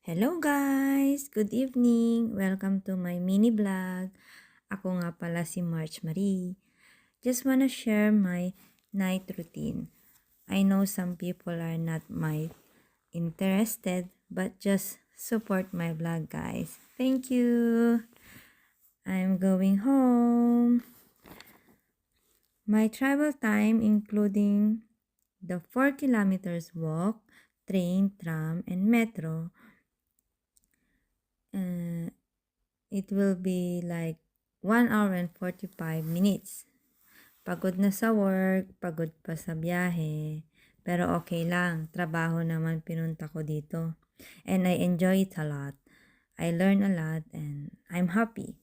Hello guys! Good evening! Welcome to my mini vlog. Ako nga pala si March Marie. Just wanna share my night routine. I know some people are not my interested, but just support my vlog guys. Thank you! I'm going home. My travel time including the 4 kilometers walk, train, tram, and metro. It will be like 1 hour and 45 minutes. Pagod na sa work, pagod pa sa biyahe, pero okay lang, trabaho naman pinunta ko dito. And I enjoy it a lot. I learn a lot and I'm happy.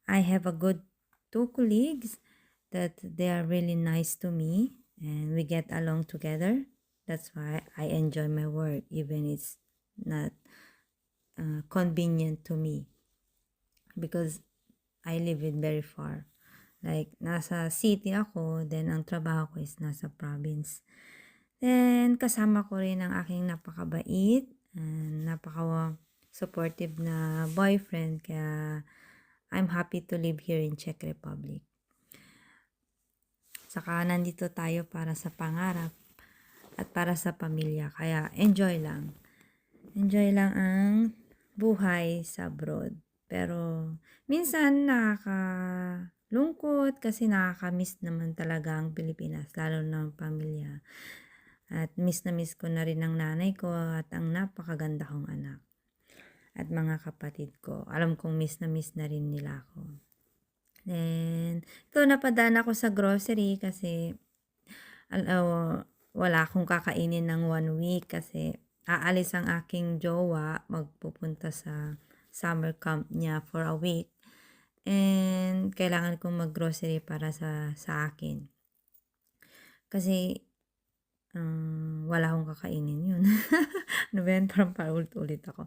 I have a good 2 colleagues that they are really nice to me and we get along together. That's why I enjoy my work even it's not convenient to me. Because I live it very far. Like, nasa city ako, then ang trabaho ko is nasa province. Then, kasama ko rin ang aking napakabait and napaka-supportive na boyfriend. Kaya, I'm happy to live here in Czech Republic. Saka, nandito tayo para sa pangarap at para sa pamilya. Kaya, enjoy lang. Enjoy lang ang buhay sa abroad. Pero, minsan nakakalungkot kasi nakakamiss naman talaga ang Pilipinas, lalo na ang pamilya. At miss na miss ko na rin ang nanay ko at ang napakaganda kong anak. At mga kapatid ko. Alam kong miss na rin nila ako. Then, ito napadaan ako sa grocery kasi wala akong kakainin ng 1 week kasi aalis ang aking jowa, magpupunta sa summer camp niya for a week. And kailangan kong mag-grocery para sa akin. Kasi wala akong kakainin yun. Ano ba yan? Parang paulit-ulit ako.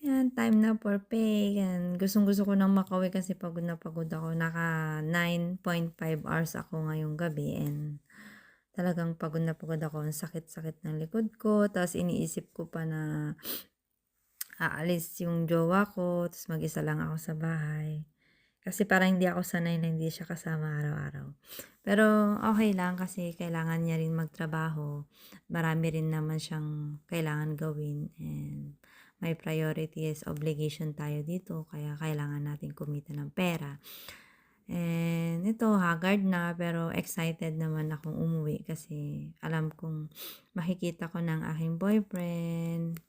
Yan, time na for pay. Yan. Gustong-gusto ko nang makauwi kasi pagod na pagod ako. Naka 9.5 hours ako ngayong gabi and talagang pagod na pagod ako. Ang sakit-sakit ng likod ko. Tapos iniisip ko pa na aalis yung jowa ko. Tapos mag-isa lang ako sa bahay. Kasi parang hindi ako sanay na hindi siya kasama araw-araw. Pero okay lang kasi kailangan niya rin magtrabaho. Marami rin naman siyang kailangan gawin. And my priority is obligation tayo dito. Kaya kailangan natin kumita ng pera. And ito, haggard na pero excited naman akong umuwi kasi alam kong makikita ko ng aking boyfriend.